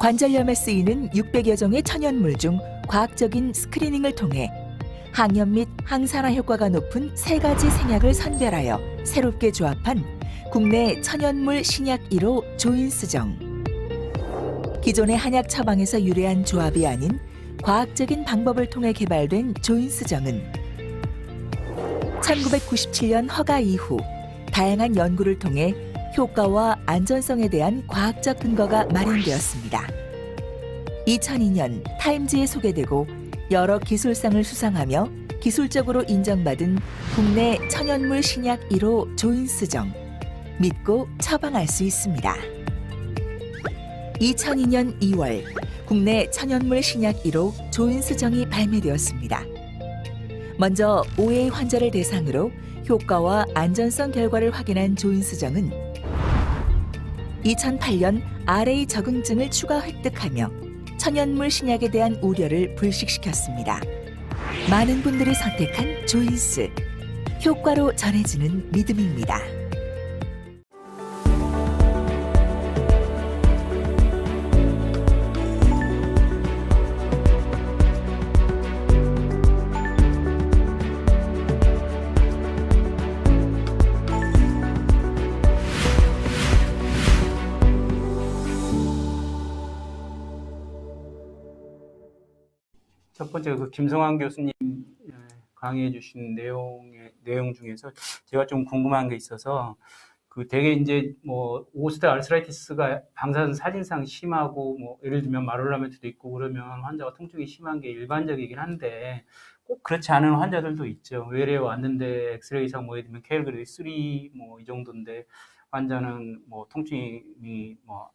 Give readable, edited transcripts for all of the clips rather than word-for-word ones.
관절염에 쓰이는 600여 종의 천연물 중 과학적인 스크리닝을 통해 항염 및 항산화 효과가 높은 3가지 생약을 선별하여 새롭게 조합한 국내 천연물 신약 1호 조인스정. 기존의 한약 처방에서 유래한 조합이 아닌 과학적인 방법을 통해 개발된 조인스정은 1997년 허가 이후 다양한 연구를 통해 효과와 안전성에 대한 과학적 근거가 마련되었습니다. 2002년 타임즈에 소개되고 여러 기술상을 수상하며 기술적으로 인정받은 국내 천연물 신약 1호 조인스정. 믿고 처방할 수 있습니다. 2002년 2월 국내 천연물 신약 1호 조인스정이 발매되었습니다. 먼저 OA 환자를 대상으로 효과와 안전성 결과를 확인한 조인스정은 2008년 RA 적응증을 추가 획득하며 천연물 신약에 대한 우려를 불식시켰습니다. 많은 분들이 선택한 조인스. 효과로 전해지는 믿음입니다. 첫 번째 김성환 교수님 강의해 주신 내용 중에서 제가 좀 궁금한 게 있어서 되게 이제 뭐 오스테 알스라이티스가 방사선 사진상 심하고 뭐 예를 들면 마룰라메트도 있고 그러면 환자가 통증이 심한 게 일반적이긴 한데 꼭 그렇지 않은 환자들도 있죠. 외래에 왔는데 엑스레이상 뭐 예를 들면 KL 그래도 3 뭐 이 정도인데 환자는 뭐 통증이 뭐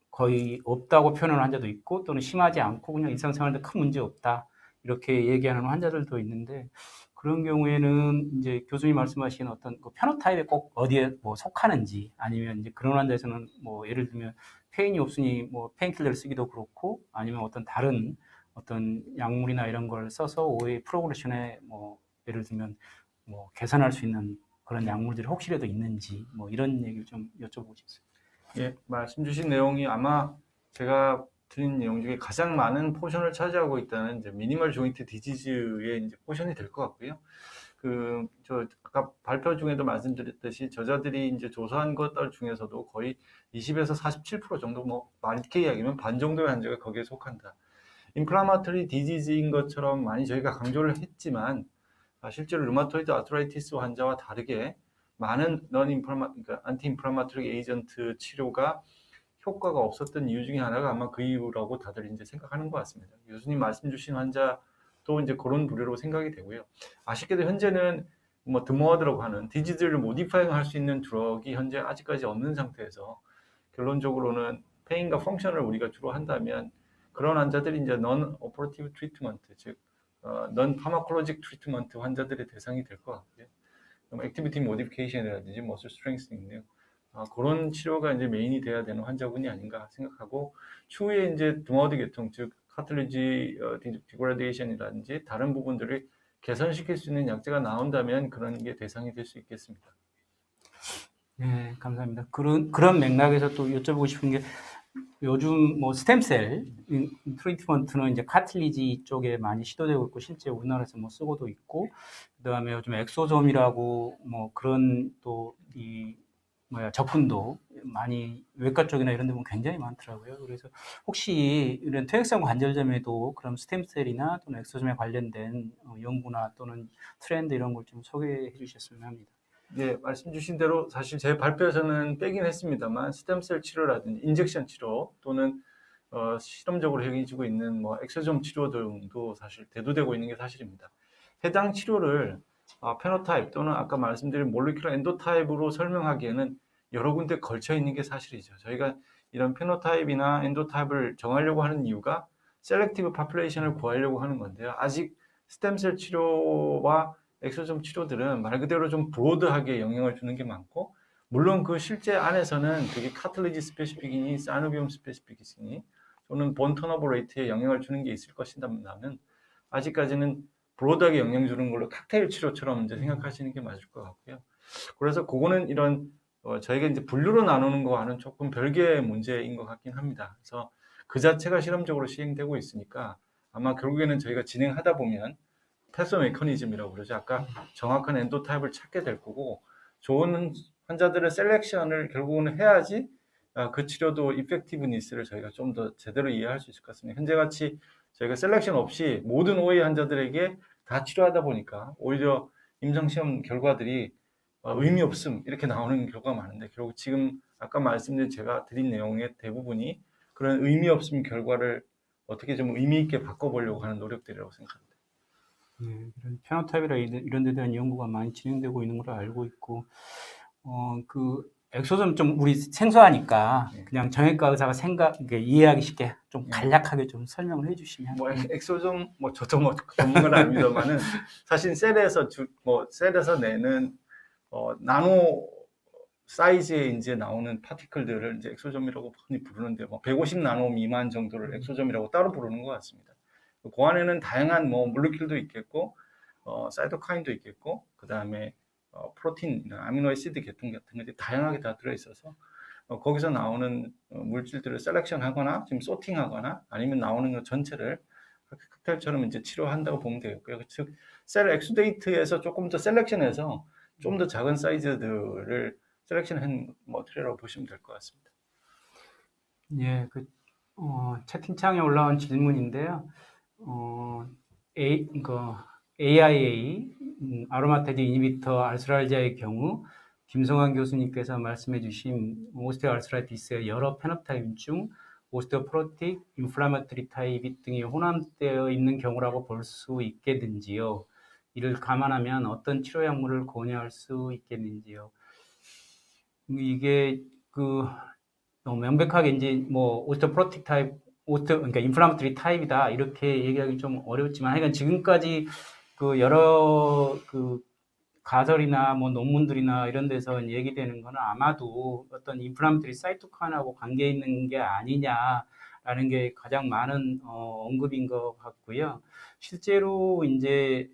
거의 없다고 표현하는 환자도 있고 또는 심하지 않고 그냥 일상생활에 큰 문제 없다. 이렇게 얘기하는 환자들도 있는데 그런 경우에는 이제 교수님 말씀하신 어떤 그 페노타입에 꼭 어디에 뭐 속하는지 아니면 이제 그런 환자에서는 뭐 예를 들면 페인이 없으니 뭐 페인킬러를 쓰기도 그렇고 아니면 어떤 다른 어떤 약물이나 이런 걸 써서 오해 프로그레션에 뭐 예를 들면 뭐 개선할 수 있는 그런 약물들이 혹시라도 있는지 뭐 이런 얘기를 좀 여쭤보고 싶습니다. 예, 말씀 주신 내용이 아마 제가 드린 내용 중에 가장 많은 포션을 차지하고 있다는 이제 미니멀 조인트 디지즈의 이제 포션이 될 것 같고요. 저 아까 발표 중에도 말씀드렸듯이 저자들이 이제 조사한 것들 중에서도 거의 20에서 47% 정도 뭐 많게 이야기하면 반 정도의 환자가 거기에 속한다. 인플라마토리 디지즈인 것처럼 많이 저희가 강조를 했지만 실제로 류마토이드 아트라이티스 환자와 다르게 많은 그러니까 안티인플라마토리 에이전트 치료가 효과가 없었던 이유 중에 하나가 아마 그 이유라고 다들 이제 생각하는 것 같습니다. 교수님 말씀 주신 환자도 이제 그런 부류로 생각이 되고요. 아쉽게도 현재는 뭐 드모어드라고 하는 디지즈를 모디파잉 할 수 있는 드럭이 현재 아직까지 없는 상태에서 결론적으로는 페인과 펑션을 우리가 주로 한다면 그런 환자들이 이제 non operative treatment, 즉 non pharmacologic treatment 환자들의 대상이 될 것 같고요. 액티비티 모디피케이션이라든지 머슬 스트렝스닝 등 그런 치료가 이제 메인이 돼야 되는 환자군이 아닌가 생각하고 추후에 이제 드모어드 계통 즉 카틀리지 디그라데이션이라든지 다른 부분들을 개선시킬 수 있는 약제가 나온다면 그런 게 대상이 될 수 있겠습니다. 네, 감사합니다. 그런 맥락에서 또 여쭤보고 싶은 게 요즘 뭐 스템셀 트리트먼트는 이제 카틀리지 쪽에 많이 시도되고 있고 실제 우리나라에서 뭐 쓰고도 있고 그다음에 요즘 엑소솜이라고 뭐 그런 또 접근도 많이 외과 쪽이나 이런 데 보면 굉장히 많더라고요. 그래서 혹시 이런 퇴행성 관절염에도 그런 스템셀이나 또는 엑소솜에 관련된 연구나 또는 트렌드 이런 걸 좀 소개해 주셨으면 합니다. 네, 말씀 주신 대로 사실 제 발표에서는 빼긴 했습니다만 스템셀 치료라든지 인젝션 치료 또는 실험적으로 행해지고 있는 뭐 엑소솜 치료 등도 사실 대두되고 있는 게 사실입니다. 해당 치료를 페노타입 또는 아까 말씀드린 몰리큘러 엔도타입으로 설명하기에는 여러 군데 걸쳐 있는 게 사실이죠. 저희가 이런 페노타입이나 엔도타입을 정하려고 하는 이유가 셀렉티브 파퓰레이션을 구하려고 하는 건데요. 아직 스템셀 치료와 엑소솜 치료들은 말 그대로 좀 브로드하게 영향을 주는 게 많고 물론 그 실제 안에서는 그게 카틀리지 스페시픽이니 사이노비움 스페시픽이니 또는 본 턴오버 레이트에 영향을 주는 게 있을 것이라면 아직까지는 브로드하게 영향 주는 걸로 칵테일 치료처럼 이제 생각하시는 게 맞을 것 같고요. 그래서 그거는 이런 저희가 이제 분류로 나누는 거와는 조금 별개의 문제인 것 같긴 합니다. 그래서 그 자체가 실험적으로 시행되고 있으니까 아마 결국에는 저희가 진행하다 보면 패스 메커니즘이라고 그러죠. 아까 정확한 엔도타입을 찾게 될 거고 좋은 환자들의 셀렉션을 결국은 해야지 그 치료도 이펙티브니스를 저희가 좀 더 제대로 이해할 수 있을 것 같습니다. 현재같이 저희가 셀렉션 없이 모든 OA 환자들에게 다 치료하다 보니까 오히려 임상시험 결과들이 의미 없음 이렇게 나오는 경우가 많은데 결국 지금 아까 말씀드린 제가 드린 내용의 대부분이 그런 의미 없음 결과를 어떻게 좀 의미 있게 바꿔보려고 하는 노력들이라고 생각합니다. 네, 이런 페노타입이나 이런 데 대한 연구가 많이 진행되고 있는 걸로 알고 있고, 그 엑소좀 좀 우리 생소하니까 그냥 정형외과 의사가 이해하기 쉽게 좀 간략하게 좀 설명을 해주시면. 뭐 엑소좀 뭐 저도 뭐 전문가는 아닙니다만은 사실 셀에서 셀에서 내는 나노 사이즈에 이제 나오는 파티클들을 이제 엑소점이라고 흔히 부르는데 뭐 150 나노 미만 정도를 엑소점이라고 따로 부르는 것 같습니다. 그 안에는 다양한 뭐 몰레큘도 있겠고 사이토카인도 있겠고 그 다음에 프로틴, 아미노애시드 계통 같은 것들이 다양하게 다 들어있어서 거기서 나오는 물질들을 셀렉션하거나 지금 소팅하거나 아니면 나오는 것 전체를 칵테일처럼 이제 치료한다고 보면 되겠고요. 즉 셀 엑스데이트에서 조금 더 셀렉션해서 좀 더 작은 사이즈들을 셀렉션한 머티리얼이라고 보시면 될 것 같습니다. 예, 채팅창에 올라온 질문인데요. AIA, 아로마테즈 이니비터 알스랄자의 경우 김성환 교수님께서 말씀해 주신 오스테오알스라이티스의 여러 페노타입 중 오스테오포로틱, 인플라마토리 타입 등이 혼합되어 있는 경우라고 볼 수 있겠는지요? 이를 감안하면 어떤 치료 약물을 권유할 수 있겠는지요? 이게 명백하게 이제 뭐 오스테오포로틱 타입, 그러니까 인플라마토리 타입이다 이렇게 얘기하기 좀 어렵지만 하여간 지금까지 여러 가설이나 뭐 논문들이나 이런 데서 얘기되는 거는 아마도 어떤 인플라마토리 사이토카인하고 관계 있는 게 아니냐라는 게 가장 많은 언급인 것 같고요. 실제로 이제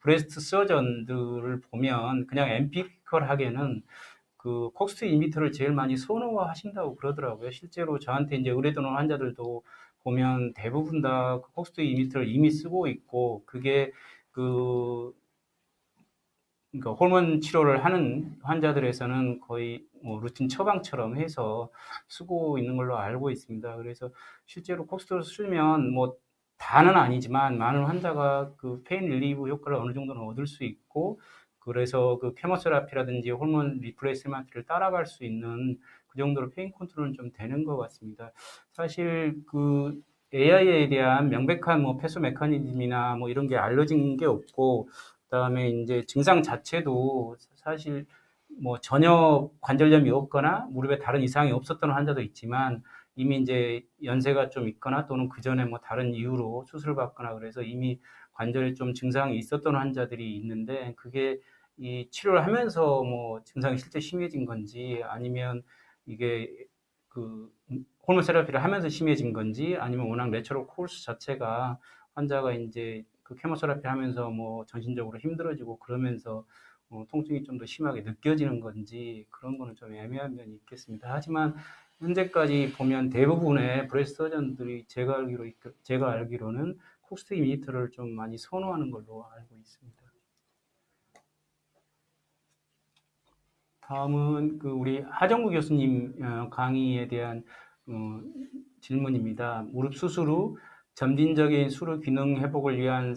브레스트 서전들을 보면 그냥 엠피컬하게는 콕스트 이미터를 제일 많이 선호하신다고 그러더라고요. 실제로 저한테 이제 의뢰도는 환자들도 보면 대부분 다 콕스트 이미터를 이미 쓰고 있고 그게 그러니까 호르몬 치료를 하는 환자들에서는 거의 뭐 루틴 처방처럼 해서 쓰고 있는 걸로 알고 있습니다. 그래서 실제로 콕스트를 쓰면 뭐 다는 아니지만 많은 환자가 페인 릴리브 효과를 어느 정도는 얻을 수 있고 그래서 케모세라피라든지 호르몬 리플레이스먼트를 따라갈 수 있는 그 정도로 페인 컨트롤은 좀 되는 것 같습니다. 사실 AI에 대한 명백한 뭐 패소 메커니즘이나 뭐 이런 게 알려진 게 없고 그다음에 이제 증상 자체도 사실 뭐 전혀 관절염이 없거나 무릎에 다른 이상이 없었던 환자도 있지만 이미 이제 연세가 좀 있거나 또는 그 전에 뭐 다른 이유로 수술을 받거나 그래서 이미 관절에 좀 증상이 있었던 환자들이 있는데 그게 이 치료를 하면서 뭐 증상이 실제 심해진 건지 아니면 이게 호르몬 세라피를 하면서 심해진 건지 아니면 워낙 내추럴 코urse 자체가 환자가 이제 케모세라피 하면서 뭐 전신적으로 힘들어지고 그러면서 통증이 좀 더 심하게 느껴지는 건지 그런 거는 좀 애매한 면이 있겠습니다. 하지만 현재까지 보면 대부분의 브레스트 서전들이 제가 알기로는 콕스트 이미터를 좀 많이 선호하는 걸로 알고 있습니다. 다음은 우리 하정구 교수님 강의에 대한 질문입니다. 무릎 수술 후 점진적인 수루 기능 회복을 위한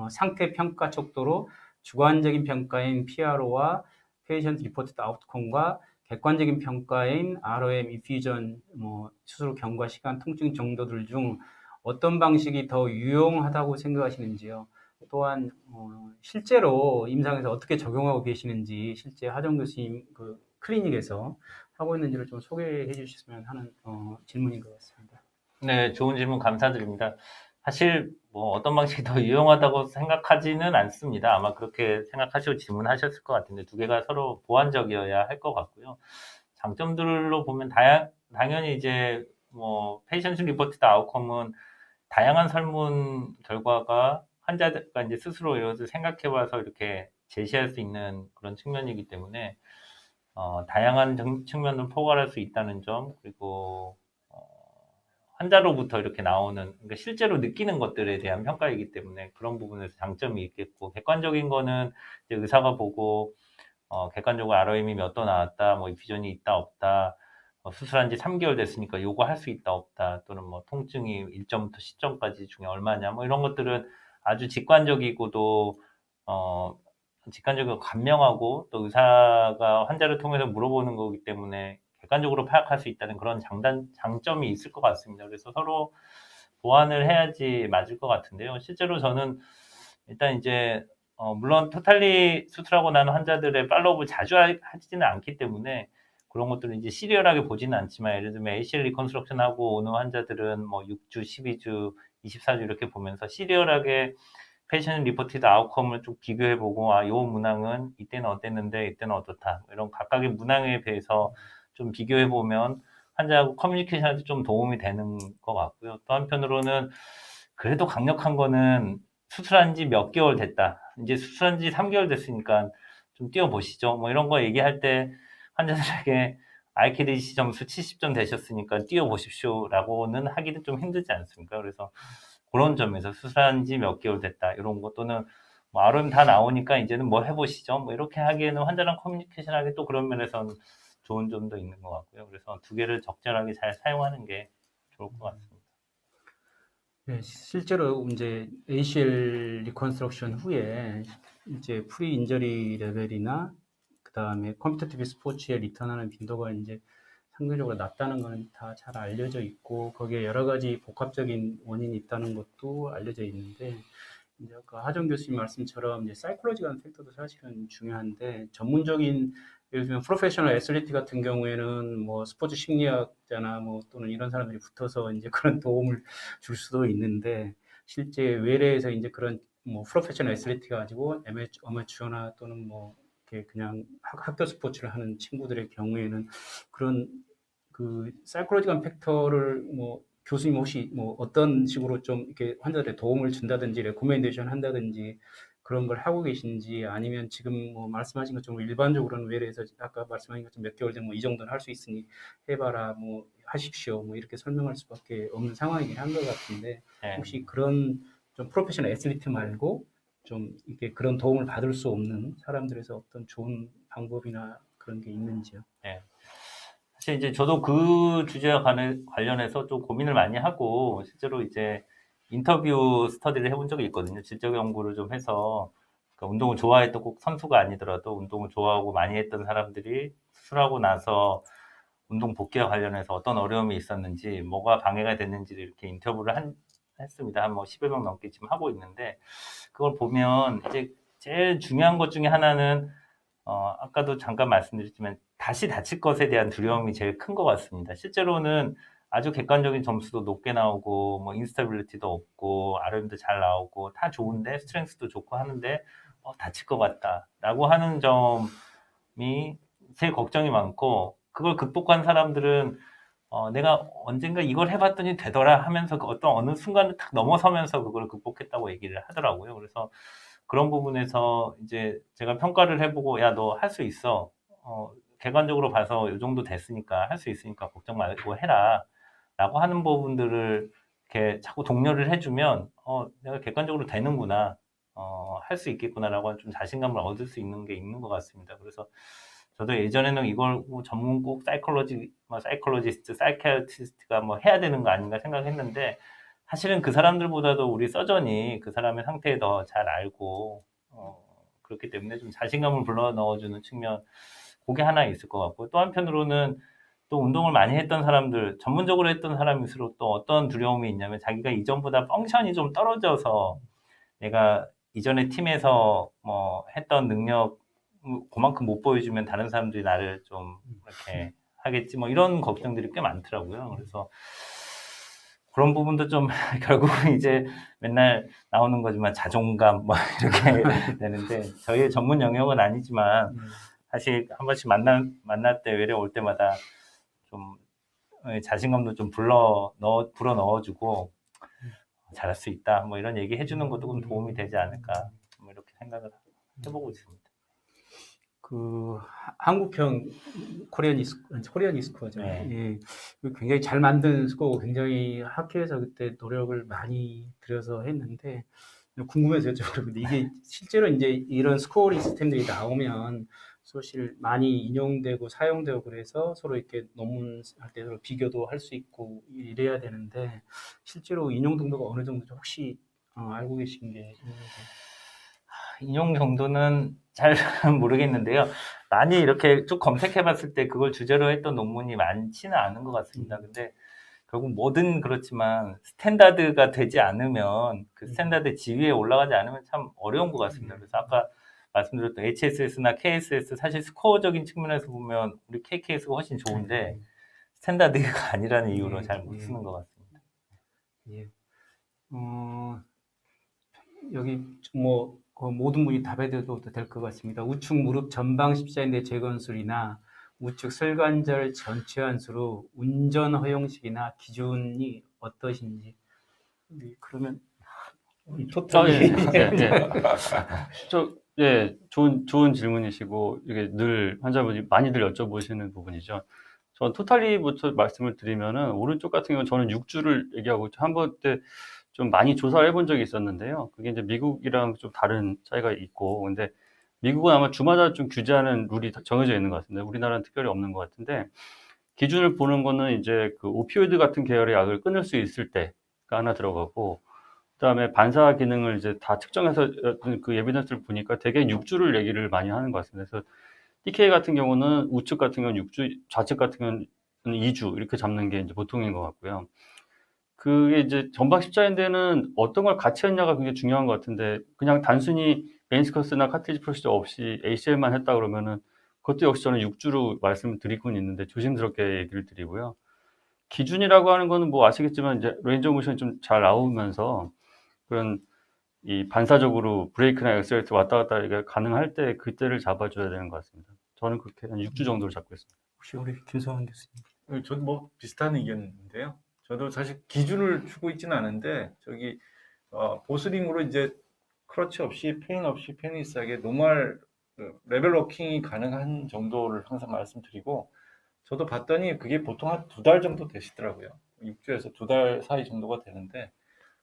상태 평가 척도로 주관적인 평가인 PRO와 페이션트 리포티드 아웃컴과 객관적인 평가인 ROM, 인퓨전, 수술 후 경과 시간, 통증 정도들 중 어떤 방식이 더 유용하다고 생각하시는지요? 또한 실제로 임상에서 어떻게 적용하고 계시는지 실제 하정 교수님 클리닉에서 하고 있는지를 좀 소개해 주셨으면 하는 질문인 것 같습니다. 네, 좋은 질문 감사드립니다. 사실 뭐 어떤 방식이 더 유용하다고 생각하지는 않습니다. 아마 그렇게 생각하시고 질문하셨을 것 같은데 두 개가 서로 보완적이어야 할 것 같고요. 장점들로 보면 당연히 이제 뭐 페이션트 리포티드 아웃컴은 다양한 설문 결과가 환자가 이제 스스로 이것을 생각해봐서 이렇게 제시할 수 있는 그런 측면이기 때문에 다양한 측면을 포괄할 수 있다는 점, 그리고 환자로부터 이렇게 나오는, 그러니까 실제로 느끼는 것들에 대한 평가이기 때문에 그런 부분에서 장점이 있겠고, 객관적인 거는 이제 의사가 보고 객관적으로 ROM이 몇 도 나왔다, 뭐 비전이 있다 없다, 수술한 지 3개월 됐으니까 요거 할 수 있다 없다, 또는 뭐 통증이 1점부터 10점까지 중에 얼마냐, 뭐 이런 것들은 아주 직관적이고도 직관적이고 간명하고, 또 의사가 환자를 통해서 물어보는 거기 때문에 객관적으로 파악할 수 있다는 그런 장점이 있을 것 같습니다. 그래서 서로 보완을 해야지 맞을 것 같은데요. 실제로 저는 일단 이제 물론 토탈리 수술하고 난 환자들의 팔로우업을 자주 하지는 않기 때문에 그런 것들을 이제 시리얼하게 보지는 않지만, 예를 들면 ACL 리컨스트럭션 하고 오는 환자들은 뭐 6주, 12주, 24주 이렇게 보면서 시리얼하게 패션 리포티드 아웃컴을 쭉 비교해보고, 요 문항은 이때는 어땠는데 이때는 어떻다, 이런 각각의 문항에 비해서 좀 비교해보면 환자하고 커뮤니케이션한테 좀 도움이 되는 것 같고요. 또 한편으로는 그래도 강력한 거는 수술한 지 몇 개월 됐다, 이제 수술한 지 3개월 됐으니까 좀 뛰어보시죠, 뭐 이런 거 얘기할 때 환자들에게 IKDC 점수 70점 되셨으니까 뛰어보십시오 라고는 하기는 좀 힘들지 않습니까? 그래서 그런 점에서 수술한 지 몇 개월 됐다, 이런 거, 또는 뭐 ROM 다 나오니까 이제는 뭐 해보시죠, 뭐 이렇게 하기에는 환자랑 커뮤니케이션 하기 또 그런 면에서는 좋은 점도 있는 것 같고요. 그래서 두 개를 적절하게 잘 사용하는 게 좋을 것 같습니다. 네, 실제로 이제 ACL 리컨스트럭션 후에 이제 프리 인저리 레벨이나 그 다음에 컴피티티브 스포츠에 리턴하는 빈도가 이제 상대적으로 낮다는 건 다 잘 알려져 있고, 거기에 여러 가지 복합적인 원인이 있다는 것도 알려져 있는데, 이제 아까 하정 교수님 말씀처럼 이제 사이콜로지컬 팩터도 사실은 중요한데, 전문적인 예를 들면 프로페셔널 애슬리트 같은 경우에는 뭐 스포츠 심리학자나 뭐 또는 이런 사람들이 붙어서 이제 그런 도움을 줄 수도 있는데, 실제 외래에서 이제 그런 뭐 프로페셔널 애슬리트가 가지고 어메추어나 또는 뭐 이렇게 그냥 학교 스포츠를 하는 친구들의 경우에는 그런 그 사이콜로지컬 팩터를 뭐 교수님 혹시 뭐 어떤 식으로 좀 이렇게 환자들의 도움을 준다든지 레코멘데이션 한다든지 그런 걸 하고 계신지, 아니면 지금 뭐 말씀하신 것처럼 일반적으로는 외래에서 아까 말씀하신 것처럼 몇 개월 전 뭐 이 정도는 할 수 있으니 해봐라, 뭐 하십시오, 뭐 이렇게 설명할 수밖에 없는 상황이긴 한 것 같은데, 네. 혹시 그런 좀 프로페셔널 애슬리트 말고 좀 이렇게 그런 도움을 받을 수 없는 사람들에서 어떤 좋은 방법이나 그런 게 있는지요? 네. 사실 이제 저도 그 주제와 관련해서 좀 고민을 많이 하고, 실제로 이제 인터뷰 스터디를 해본 적이 있거든요. 질적 연구를 좀 해서, 그러니까 운동을 좋아했던, 꼭 선수가 아니더라도 운동을 좋아하고 많이 했던 사람들이 수술하고 나서 운동 복귀와 관련해서 어떤 어려움이 있었는지, 뭐가 방해가 됐는지를 이렇게 인터뷰를 했습니다. 한 뭐 10여 명 넘게 지금 하고 있는데, 그걸 보면 이제 제일 중요한 것 중에 하나는 아까도 잠깐 말씀드렸지만 다시 다칠 것에 대한 두려움이 제일 큰 것 같습니다. 실제로는 아주 객관적인 점수도 높게 나오고, 뭐 인스타빌리티도 없고, RM도 잘 나오고, 다 좋은데 스트렝스도 좋고 하는데 다칠 것 같다라고 하는 점이 제일 걱정이 많고, 그걸 극복한 사람들은 내가 언젠가 이걸 해봤더니 되더라 하면서 그 어느 순간을 딱 넘어서면서 그걸 극복했다고 얘기를 하더라고요. 그래서 그런 부분에서 이제 제가 평가를 해보고, 야, 너 할 수 있어. 객관적으로 봐서 이 정도 됐으니까, 할 수 있으니까 걱정 말고 해라, 라고 하는 부분들을 이렇게 자꾸 독려를 해주면, 내가 객관적으로 되는구나, 할 수 있겠구나라고 좀 자신감을 얻을 수 있는 게 있는 것 같습니다. 그래서 저도 예전에는 이걸 뭐 전문 꼭 사이콜로지스트, 사이키아트리스트가 뭐 해야 되는 거 아닌가 생각했는데, 사실은 그 사람들보다도 우리 서전이 그 사람의 상태에 더 잘 알고, 그렇기 때문에 좀 자신감을 불러 넣어주는 측면, 그게 하나 있을 것 같고, 또 한편으로는 또 운동을 많이 했던 사람들, 전문적으로 했던 사람일수록 또 어떤 두려움이 있냐면, 자기가 이전보다 펑션이 좀 떨어져서 내가 이전에 팀에서 뭐 했던 능력 그만큼 못 보여주면 다른 사람들이 나를 좀 이렇게 하겠지, 뭐 이런 걱정들이 꽤 많더라고요. 그래서 그런 부분도 좀 결국은 이제 맨날 나오는 거지만 자존감 뭐 이렇게 되는데, 저희의 전문 영역은 아니지만 사실 한 번씩 만날 때 외래 올 때마다 좀 자신감도 좀 불어 넣어주고 잘할 수 있다, 뭐 이런 얘기 해주는 것도 좀 도움이 되지 않을까, 뭐 이렇게 생각을 해보고 있습니다. 그 한국형 코리안 이스코어죠. 네. 예. 굉장히 잘 만든 스코어, 굉장히 학회에서 그때 노력을 많이 들여서 했는데 궁금해서 여쭤보는데 이게 실제로 이제 이런 스코어링 시스템들이 나오면 사실 많이 인용되고 사용되고 그래서 서로 이렇게 논문할 때 서로 비교도 할 수 있고 이래야 되는데 실제로 인용 정도가 어느 정도인지 혹시 알고 계신 게 있는지. 인용 정도는 잘 모르겠는데요. 많이 이렇게 쭉 검색해봤을 때 그걸 주제로 했던 논문이 많지는 않은 것 같습니다. 근데 결국 뭐든 그렇지만 스탠다드가 되지 않으면 그 스탠다드 지위에 올라가지 않으면 참 어려운 것 같습니다. 그래서 아까 말씀드렸던 HSS나 KSS 사실 스코어적인 측면에서 보면 우리 KKS가 훨씬 좋은데 스탠다드가 아니라는 이유로 잘 못 쓰는 것 같습니다. 예. 여기 뭐 모든 분이 답해도 될 것 같습니다. 우측 무릎 전방 십자인대 재건술이나 우측 설관절 전체 환수로 운전 허용식이나 기준이 어떠신지. 그러면 이 토탈이 좋은 질문이시고 이게 늘 환자분이 많이들 여쭤보시는 부분이죠. 전 토탈리부터 말씀을 드리면은 오른쪽 같은 경우는 저는 6주를 얘기하고 한 번 때 좀 많이 조사를 해본 적이 있었는데요. 그게 이제 미국이랑 좀 다른 차이가 있고, 근데 미국은 아마 주마다 좀 규제하는 룰이 정해져 있는 것 같은데 우리나라는 특별히 없는 것 같은데 기준을 보는 거는 이제 그 오피오이드 같은 계열의 약을 끊을 수 있을 때가 하나 들어가고, 그다음에 반사 기능을 이제 다 측정해서 그 에비던스를 보니까 되게 6주를 얘기를 많이 하는 것 같습니다. 그래서 TK 같은 경우는 우측 같은 경우는 6주, 좌측 같은 경우는 2주 이렇게 잡는 게 이제 보통인 것 같고요. 그게 이제 전방 십자인대는 어떤 걸 같이 했냐가 굉장히 중요한 것 같은데 그냥 단순히 메니스커스나 카tilage 프로시저 없이 ACL만 했다 그러면은 그것도 역시 저는 6주로 말씀을 드리고는 있는데 조심스럽게 얘기를 드리고요. 기준이라고 하는 거는 뭐 아시겠지만 이제 레인지 오브 모션이 좀 잘 나오면서 그런 이 반사적으로 브레이크나 엑셀레이터 왔다 갔다 이게 가능할 때 그때를 잡아줘야 되는 것 같습니다. 저는 그렇게 한 6주 정도를 잡고 있습니다. 혹시 우리 김성환 교수님. 저도 뭐 비슷한 의견인데요. 저도 사실 기준을 주고 있지는 않은데 저기 보스링으로 이제 크러치 없이 페니스하게 노멀 레벨 워킹이 가능한 정도를 항상 말씀드리고 저도 봤더니 그게 보통 한 2달 정도 되시더라고요. 6주에서 2달 사이 정도가 되는데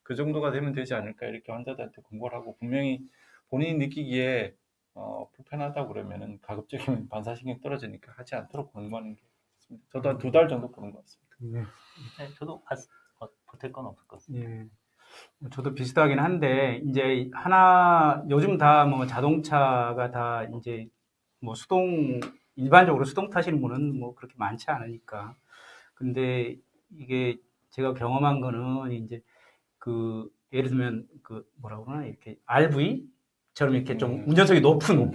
그 정도가 되면 되지 않을까 이렇게 환자들한테 공부를 하고 분명히 본인이 느끼기에 불편하다고 그러면은 가급적이면 반사신경 떨어지니까 하지 않도록 권고하는 게 있습니다. 저도 한 2달 정도 보는 것 같습니다. 네. 네, 저도 보탤 건 없을 것 같습니다. 예. 저도 비슷하긴 한데 이제 요즘 다 뭐 자동차가 다 이제 뭐 일반적으로 수동 타시는 분은 뭐 그렇게 많지 않으니까. 근데 이게 제가 경험한 거는 이제 예를 들면 뭐라고 그러나 이렇게 RV처럼 이렇게 좀 운전석이 높은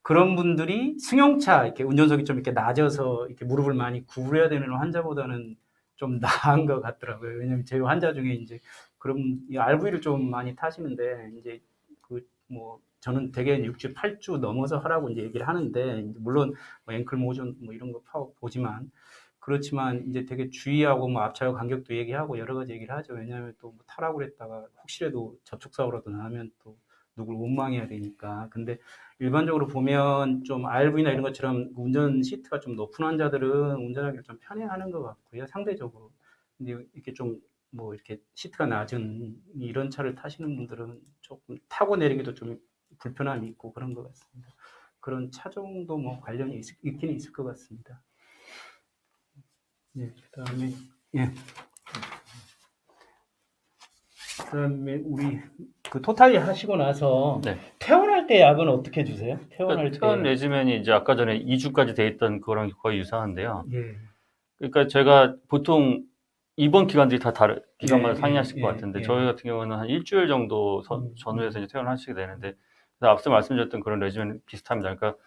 그런 분들이 승용차 이렇게 운전석이 좀 이렇게 낮아서 이렇게 무릎을 많이 구부려야 되는 환자보다는 좀 나은 것 같더라고요. 왜냐면 제 환자 중에 이제 그럼 이 RV를 좀 많이 타시는데 이제 저는 대개 6주, 8주 넘어서 하라고 이제 얘기를 하는데 물론 뭐 앵클 모션 뭐 이런 거 보지만 그렇지만 이제 되게 주의하고 뭐 앞차와 간격도 얘기하고 여러 가지 얘기를 하죠. 왜냐하면 또 뭐 타라고 그랬다가 혹시라도 접촉사고라도 나면 또 누굴 원망해야 되니까. 근데 일반적으로 보면 좀 RV나 이런 것처럼 운전 시트가 좀 높은 환자들은 운전하기를 좀 편해하는 것 같고요. 상대적으로. 근데 이렇게 좀 뭐 이렇게 시트가 낮은 이런 차를 타시는 분들은 조금 타고 내리기도 좀 불편함이 있고 그런 것 같습니다. 그런 차종도 뭐 관련이 있긴 있을 것 같습니다. 예, 그다음에 우리 토탈리 하시고 나서 네. 퇴원할 때 약은 어떻게 주세요? 퇴원할 때. 퇴원 레지멘이 이제 아까 전에 2주까지 돼 있던 거랑 거의 유사한데요. 예. 그러니까 제가 보통 입원 기간들이 다 기간마다 상이하실 것 같은데 예. 저희 같은 경우는 한 일주일 정도 전후에서 이제 퇴원하시게 되는데 앞서 말씀드렸던 그런 레지멘 비슷합니다. 그러니까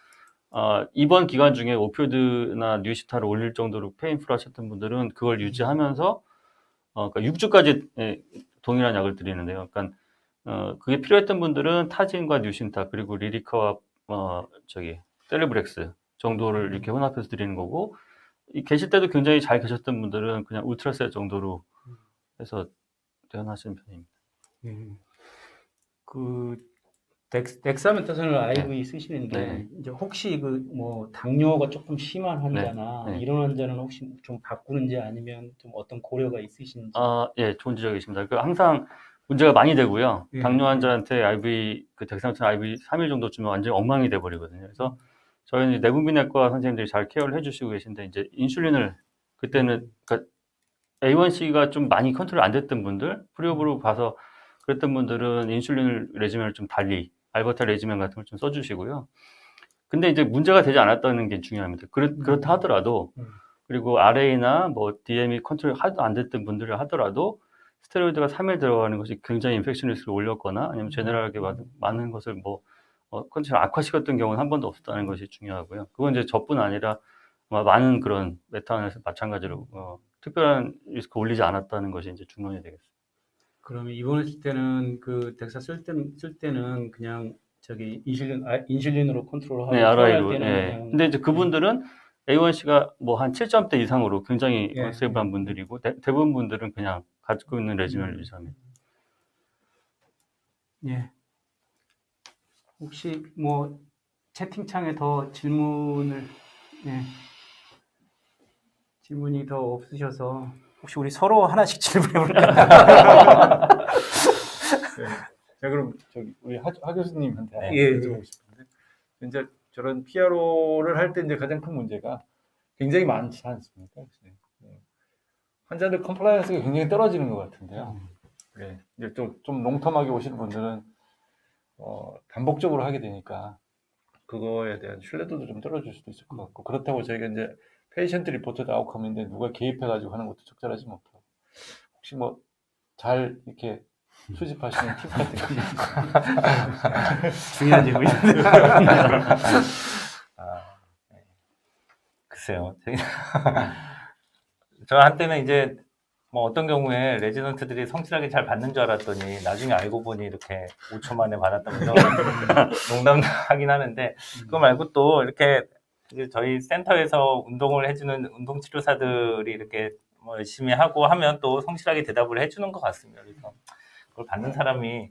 입원 기간 중에 오피오이드나 뉴시타를 올릴 정도로 페인풀 하셨던 분들은 그걸 유지하면서 그러니까 6주까지 동일한 약을 드리는데요. 그러니까 그게 필요했던 분들은 타진과 뉴신타 그리고 리리카와 셀리브렉스 정도를 이렇게 혼합해서 드리는 거고 계실 때도 굉장히 잘 계셨던 분들은 그냥 울트라셀 정도로 해서 퇴원하시는 편입니다. 덱사메타손을 IV 쓰시는데 네. 이제 혹시 그 뭐 당뇨가 조금 심한 환자나 네. 이런 환자는 혹시 좀 바꾸는지 아니면 좀 어떤 고려가 있으신지. 예, 좋은 지적이십니다. 그 항상 문제가 많이 되고요. 예. 당뇨 환자한테 IV, 그 덱사메타손 IV 3일 정도 주면 완전히 엉망이 돼버리거든요. 그래서 저희는 내분비내과 선생님들이 잘 케어를 해주시고 계신데, 이제 인슐린을 그때는, 그러니까 A1C가 좀 많이 컨트롤 안 됐던 분들, 프리오브로 봐서 그랬던 분들은 인슐린 레지멘을 좀 달리, 알버타 레지멘 같은 걸 좀 써주시고요. 근데 이제 문제가 되지 않았다는 게 중요합니다. 그렇다 하더라도, 그리고 RA나 뭐 DM이 컨트롤 하도 안 됐던 분들을 하더라도 스테로이드가 3일 들어가는 것이 굉장히 인펙션 리스크를 올렸거나 아니면 제네럴하게 많은 것을 뭐 컨디션 악화시켰던 경우는 한 번도 없었다는 것이 중요하고요. 그건 이제 저뿐 아니라 아마 많은 그런 메타안에서 마찬가지로 특별한 리스크 올리지 않았다는 것이 이제 중론이 되겠습니다. 그러면 입원했을 때는 그 덱사 쓸 때는 그냥 저기 인슐린으로 컨트롤하고 네, 할 RI로. 때는 예. 그냥 근데 이제 그분들은 A1C가 뭐 한 7점대 이상으로 굉장히 예, 스테이블한 분들이고 대부분 분들은 그냥 가지고 있는 레지멘을 유지합니다. 예. 혹시 뭐 채팅창에 더 질문이 더 없으셔서 혹시 우리 서로 하나씩 질문해볼까요? 네. 자, 그럼 저기 우리 하 교수님한테 네. 예, 여쭤보고 싶은데, 이제 저런 PRO를 할 때 이제 가장 큰 문제가 굉장히 많지 않습니까? 네. 환자들 컴플라이언스가 굉장히 떨어지는 것 같은데요. 네. 이제 좀 롱텀하게 오시는 분들은 반복적으로 하게 되니까 그거에 대한 신뢰도도 좀 떨어질 수도 있을 것 같고, 그렇다고 저희가 이제 페이션트 리포터드 아웃컴인데 누가 개입해가지고 하는 것도 적절하지 못하고, 혹시 뭐 잘 이렇게 수집하시는 팁 같은 거 중요한 질문인데. 글쎄요. 저 한때는 이제 뭐 어떤 경우에 레지던트들이 성실하게 잘 받는 줄 알았더니 나중에 알고 보니 이렇게 5초 만에 받았다면서 농담하긴 하는데, 그거 말고 또 이렇게 이제 저희 센터에서 운동을 해주는 운동치료사들이 이렇게 뭐 열심히 하고 하면 또 성실하게 대답을 해주는 것 같습니다. 그래서 그걸 받는 사람이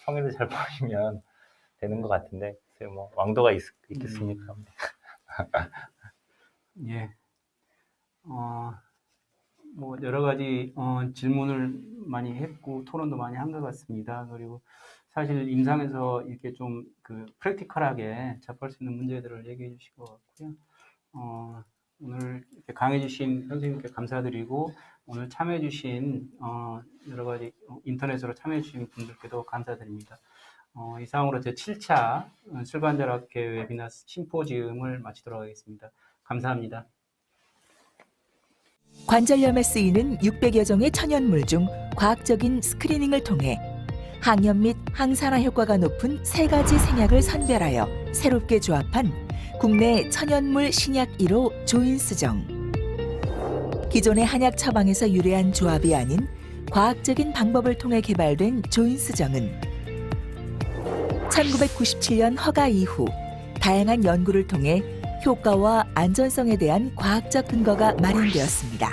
성의를 잘 보이면 되는 것 같은데, 글쎄요, 뭐 왕도가 있겠습니까? 예. 뭐 여러 가지 질문을 많이 했고 토론도 많이 한 것 같습니다. 그리고 사실 임상에서 이렇게 좀 그 프랙티컬하게 접할 수 있는 문제들을 얘기해 주신 것 같고요. 오늘 이렇게 강해 주신 선생님께 감사드리고, 오늘 참여해 주신 여러 가지 인터넷으로 참여해 주신 분들께도 감사드립니다. 이상으로 제 7차 술관절학회 웨비나 심포지움을 마치도록 하겠습니다. 감사합니다. 관절염에 쓰이는 600여 종의 천연물 중 과학적인 스크리닝을 통해 항염 및 항산화 효과가 높은 3가지 생약을 선별하여 새롭게 조합한 국내 천연물 신약 1호 조인스정. 기존의 한약 처방에서 유래한 조합이 아닌 과학적인 방법을 통해 개발된 조인스정은 1997년 허가 이후 다양한 연구를 통해 효과와 안전성에 대한 과학적 근거가 마련되었습니다.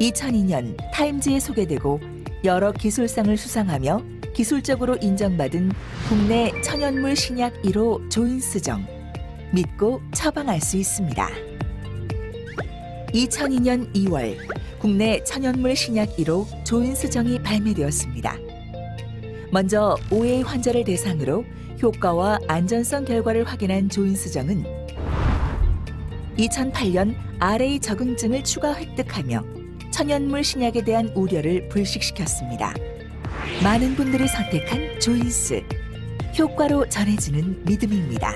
2002년 타임즈에 소개되고 여러 기술상을 수상하며 기술적으로 인정받은 국내 천연물 신약 1호 조인스정. 믿고 처방할 수 있습니다. 2002년 2월 국내 천연물 신약 1호 조인스정이 발매되었습니다. 먼저 5회 환자를 대상으로 효과와 안전성 결과를 확인한 조인스정은 2008년 RA 적응증을 추가 획득하며 천연물 신약에 대한 우려를 불식시켰습니다. 많은 분들이 선택한 조인스. 효과로 전해지는 믿음입니다.